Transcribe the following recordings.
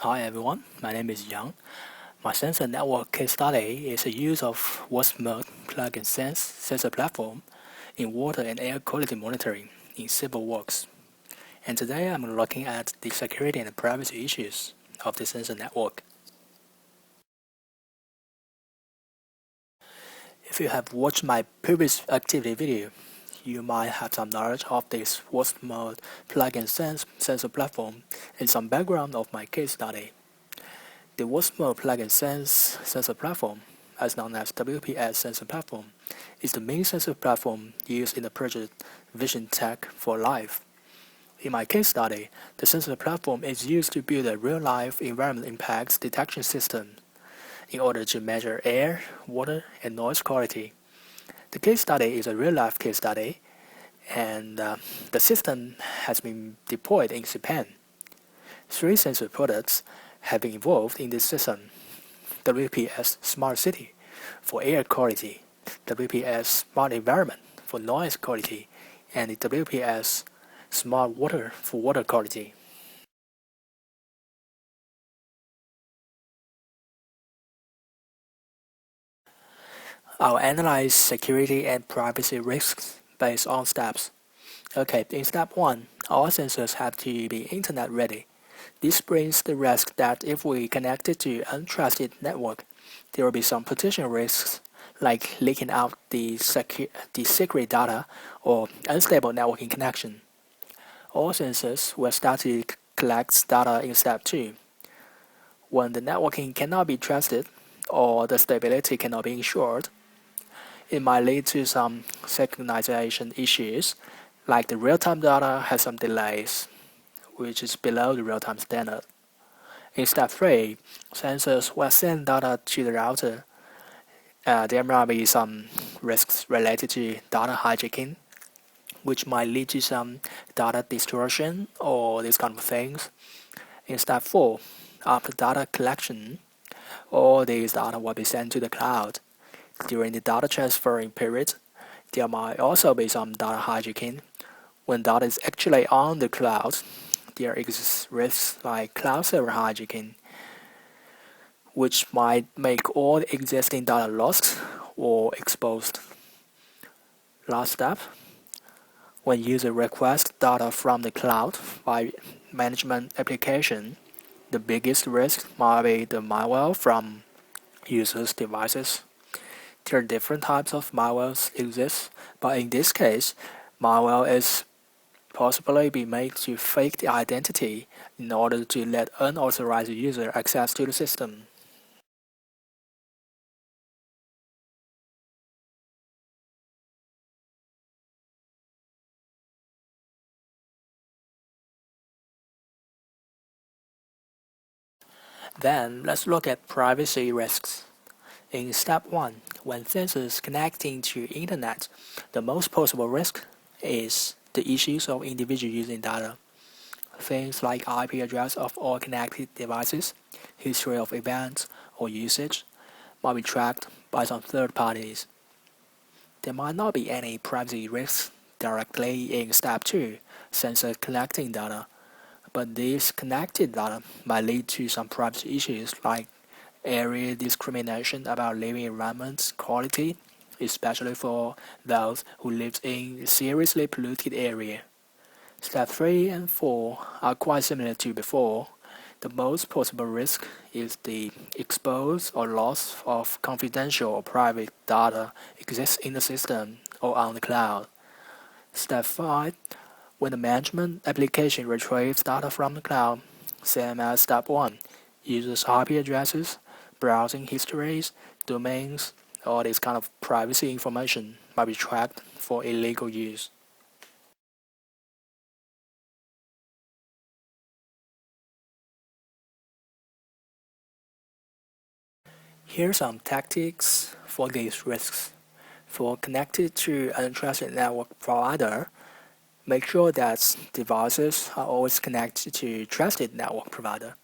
Hi everyone, my name is Yang. My sensor network case study is the use of WattSmart plug-in sense sensor platform in water and air quality monitoring in civil works. And today I'm looking at the security and privacy issues of the sensor network. If you have watched my previous activity video, you might have some knowledge of this WattSmart plug-in sense sensor platform and some background of my case study. The WattSmart plug-in sense sensor platform, as known as WPS sensor platform, is the main sensor platform used in the project Vision Tech for Life. In my case study, the sensor platform is used to build a real-life environment impacts detection system in order to measure air, water, and noise quality. The case study is a real-life case study, and the system has been deployed in Japan. 3 sensor products have been involved in this system: WPS Smart City for air quality, WPS Smart Environment for noise quality, and the WPS Smart Water for water quality. I'll analyze security and privacy risks based on steps. Okay, in step 1, all sensors have to be internet ready. This brings the risk that if we connect it to untrusted network, there will be some potential risks like leaking out the secret data or unstable networking connection. All sensors will start to collect data in step 2. When the networking cannot be trusted or the stability cannot be ensured, it might lead to some synchronization issues, like the real-time data has some delays, which is below the real-time standard. In step 3, sensors will send data to the router. There might be some risks related to data hijacking, which might lead to some data distortion or these kind of things. In step 4, after data collection, all these data will be sent to the cloud. During the data transferring period, there might also be some data hijacking. When data is actually on the cloud, there exists risks like cloud server hijacking, which might make all existing data lost or exposed. Last step, when user requests data from the cloud by management application, the biggest risk might be the malware from users' devices. There are different types of malwares exist, but in this case, malware is possibly be made to fake the identity in order to let unauthorized user access to the system. Then let's look at privacy risks. In step 1, when sensors connecting to internet, the most possible risk is the issues of individual using data. Things like IP address of all connected devices, history of events or usage might be tracked by some third parties. There might not be any privacy risks directly in step 2, sensor collecting data, but these connected data might lead to some privacy issues like area discrimination about living environment quality, especially for those who live in seriously polluted area. Step 3 and 4 are quite similar to before. The most possible risk is the expose or loss of confidential or private data exists in the system or on the cloud. Step 5, when the management application retrieves data from the cloud, same as step 1, users' IP addresses, browsing histories, domains, all this kind of privacy information might be tracked for illegal use. Here are some tactics for these risks. For connected to untrusted network provider, make sure that devices are always connected to trusted network provider.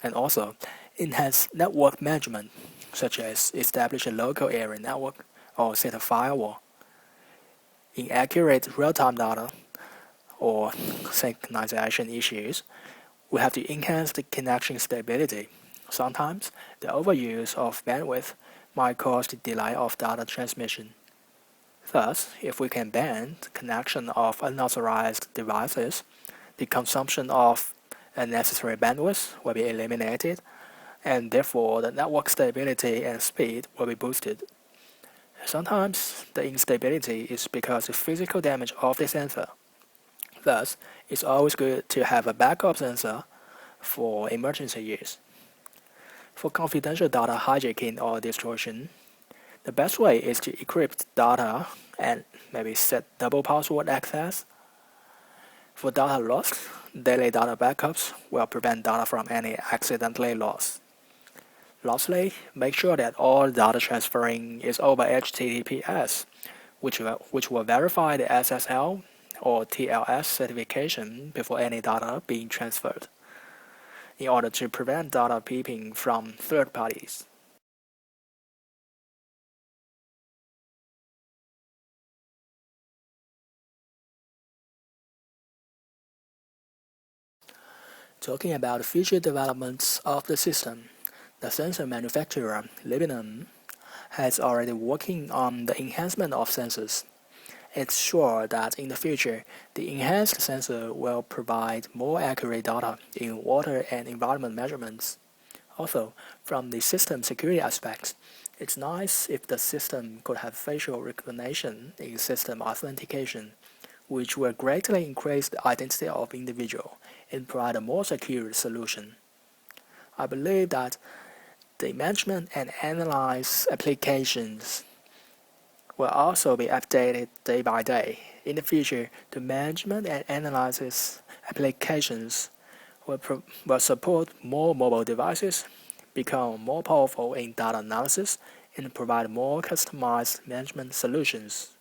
And also, enhance network management, such as establish a local area network or set a firewall. Inaccurate real-time data or synchronization issues We have to enhance the connection stability. Sometimes, the overuse of bandwidth might cause the delay of data transmission. Thus, if we can ban the connection of unauthorized devices, the consumption of unnecessary bandwidth will be eliminated, and therefore the network stability and speed will be boosted. Sometimes the instability is because of physical damage of the sensor. Thus, it's always good to have a backup sensor for emergency use. For confidential data hijacking or distortion, the best way is to encrypt data and maybe set double password access. For data loss, daily data backups will prevent data from any accidentally lost. Lastly, make sure that all data transferring is over HTTPS, which will verify the SSL or TLS certification before any data being transferred, in order to prevent data peeping from third parties. Talking about future developments of the system, the sensor manufacturer, Libinum, has already working on the enhancement of sensors. It's sure that in the future, the enhanced sensor will provide more accurate data in water and environment measurements. Also, from the system security aspects, it's nice if the system could have facial recognition in system authentication, which will greatly increase the identity of individual and provide a more secure solution. I believe that the management and analyze applications will also be updated day by day. In the future, the management and analysis applications will support more mobile devices, become more powerful in data analysis, and provide more customized management solutions.